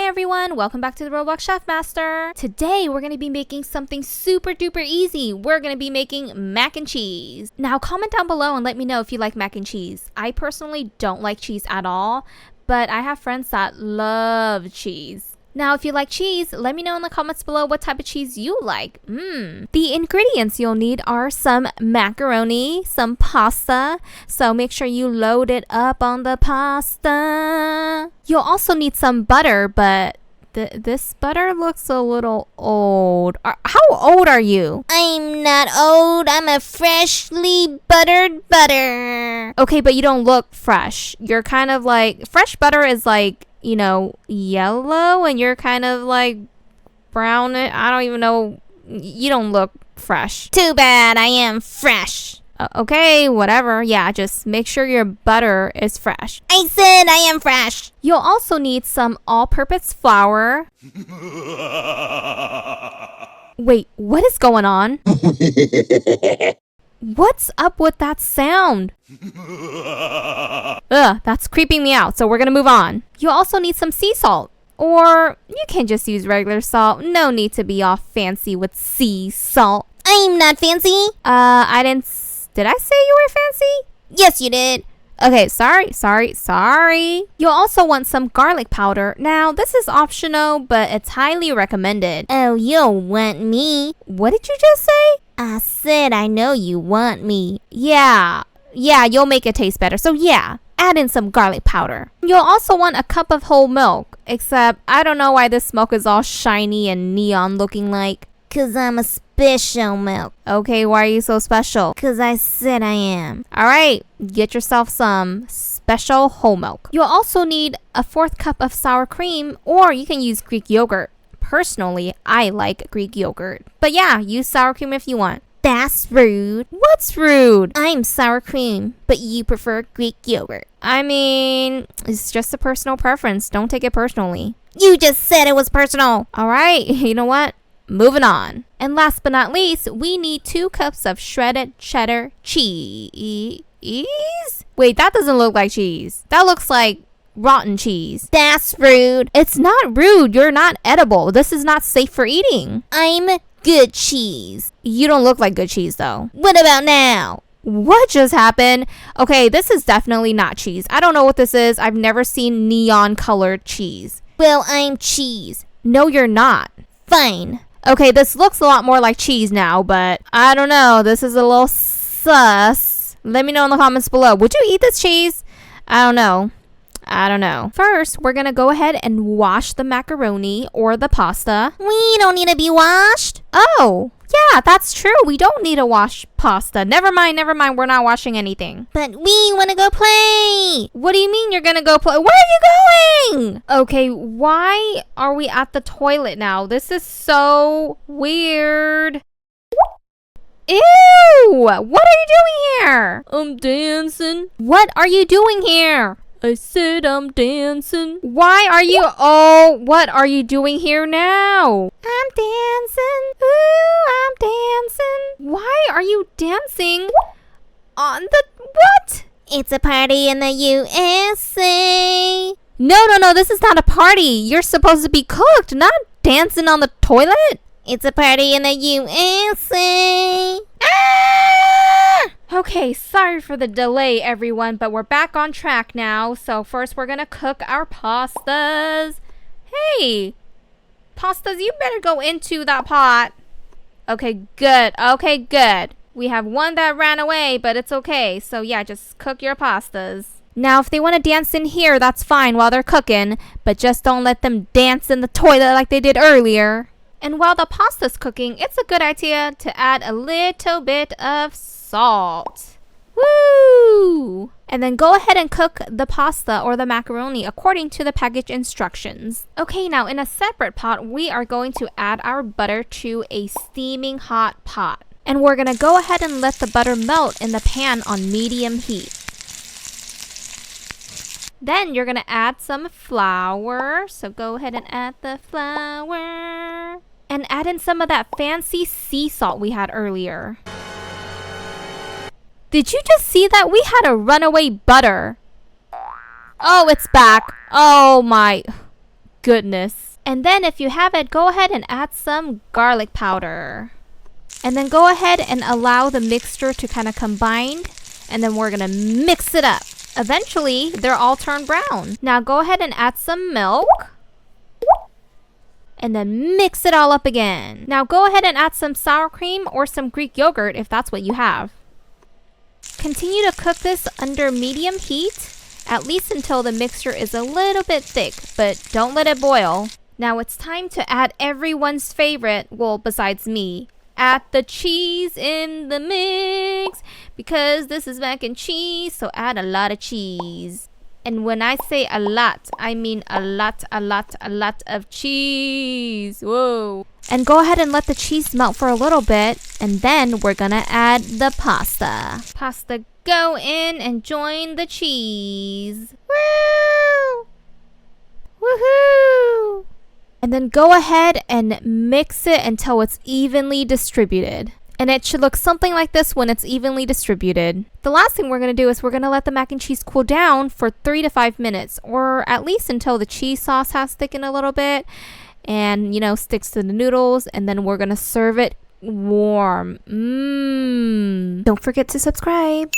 everyone, welcome back to the Roblox Chef Master. Today we're going to be making something super duper easy. We're going to be making mac and cheese. Now comment down below and let me know if you like mac and cheese. I personally don't like cheese at all, but I have friends that love cheese. Now, if you like cheese, let me know in the comments below what type of cheese you like. The ingredients you'll need are some macaroni, some pasta, so make sure you load it up on the pasta. You'll also need some butter, but this butter looks a little old. How old are you? I'm not old. I'm a freshly buttered butter. Okay, but you don't look fresh. You're kind of like, fresh butter is like, you know, yellow, and you're kind of like brown. I don't even know. You don't look fresh. Too bad, I am fresh. Okay, whatever. Yeah, just make sure your butter is fresh. I said I am fresh. You'll also need some all-purpose flour. Wait, what is going on? What's up with that sound? Ugh, that's creeping me out, so we're gonna move on. You'll also need some sea salt. Or you can just use regular salt. No need to be all fancy with sea salt. I'm not fancy. Did I say you were fancy? Yes, you did. Okay, sorry. You'll also want some garlic powder. Now, this is optional, but it's highly recommended. Oh, you'll want me. What did you just say? I said I know you want me. Yeah, you'll make it taste better. So yeah, add in some garlic powder. You'll also want a cup of whole milk, except I don't know why this milk is all shiny and neon looking like. 'Cause I'm a special milk. Okay, why are you so special? 'Cause I said I am. Alright, get yourself some special whole milk. You'll also need a 4th cup of sour cream, or you can use Greek yogurt. Personally, I like Greek yogurt. But yeah, use sour cream if you want. That's rude. What's rude? I'm sour cream, but you prefer Greek yogurt. I mean, it's just a personal preference. Don't take it personally. You just said it was personal. Alright, you know what? Moving on. And last but not least, we need 2 cups of shredded cheddar cheese. Wait, that doesn't look like cheese. That looks like rotten cheese. That's rude. It's not rude. You're not edible. This is not safe for eating. I'm good cheese. You don't look like good cheese though. What about now? What just happened? Okay, this is definitely not cheese. I don't know what this is. I've never seen neon colored cheese. Well, I'm cheese. No, you're not. Fine. Okay, this looks a lot more like cheese now, but I don't know. This is a little sus. Let me know in the comments below. Would you eat this cheese? I don't know. First, we're gonna go ahead and wash the macaroni or the pasta. We don't need to be washed. Oh, yeah, that's true. We don't need to wash pasta. Never mind. We're not washing anything. But we want to go play. What do you mean you're gonna go play? Where are you going? Okay, why are we at the toilet now? This is so weird. Ew! What are you doing here? I'm dancing. What are you doing here? I said I'm dancing. What are you doing here now? I'm dancing. Ooh, I'm dancing. Why are you dancing on the what? It's a party in the USA. No, this is not a party. You're supposed to be cooked, not dancing on the toilet. It's a party in the USA. Okay, sorry for the delay, everyone, but we're back on track now. So first we're gonna cook our pastas. Hey, pastas, you better go into that pot. Okay, good. We have one that ran away, but it's okay. So yeah, just cook your pastas. Now, if they want to dance in here, that's fine while they're cooking, but just don't let them dance in the toilet like they did earlier. And while the pasta's cooking, it's a good idea to add a little bit of salt. Woo! And then go ahead and cook the pasta or the macaroni according to the package instructions. Okay, now in a separate pot, we are going to add our butter to a steaming hot pot. And we're gonna go ahead and let the butter melt in the pan on medium heat. Then you're gonna add some flour. So go ahead and add the flour. And add in some of that fancy sea salt we had earlier. Did you just see that? We had a runaway butter. Oh, it's back. Oh my. goodness. And then if you have it, go ahead and add some garlic powder. And then go ahead and allow the mixture to kind of combine. And then we're gonna mix it up. Eventually, they're all turned brown. Now go ahead and add some milk. And then mix it all up again. Now go ahead and add some sour cream or some Greek yogurt if that's what you have. Continue to cook this under medium heat, at least until the mixture is a little bit thick, but don't let it boil. Now it's time to add everyone's favorite, well, besides me. Add the cheese in the mix, because this is mac and cheese, so add a lot of cheese. And when I say a lot, I mean a lot of cheese. Whoa. And go ahead and let the cheese melt for a little bit, and then we're gonna add the pasta. Pasta, go in and join the cheese. Woo! Woohoo! And then go ahead and mix it until it's evenly distributed. And it should look something like this when it's evenly distributed. The last thing we're going to do is we're going to let the mac and cheese cool down for 3 to 5 minutes, or at least until the cheese sauce has thickened a little bit and, you know, sticks to the noodles. And then we're going to serve it warm. Don't forget to subscribe.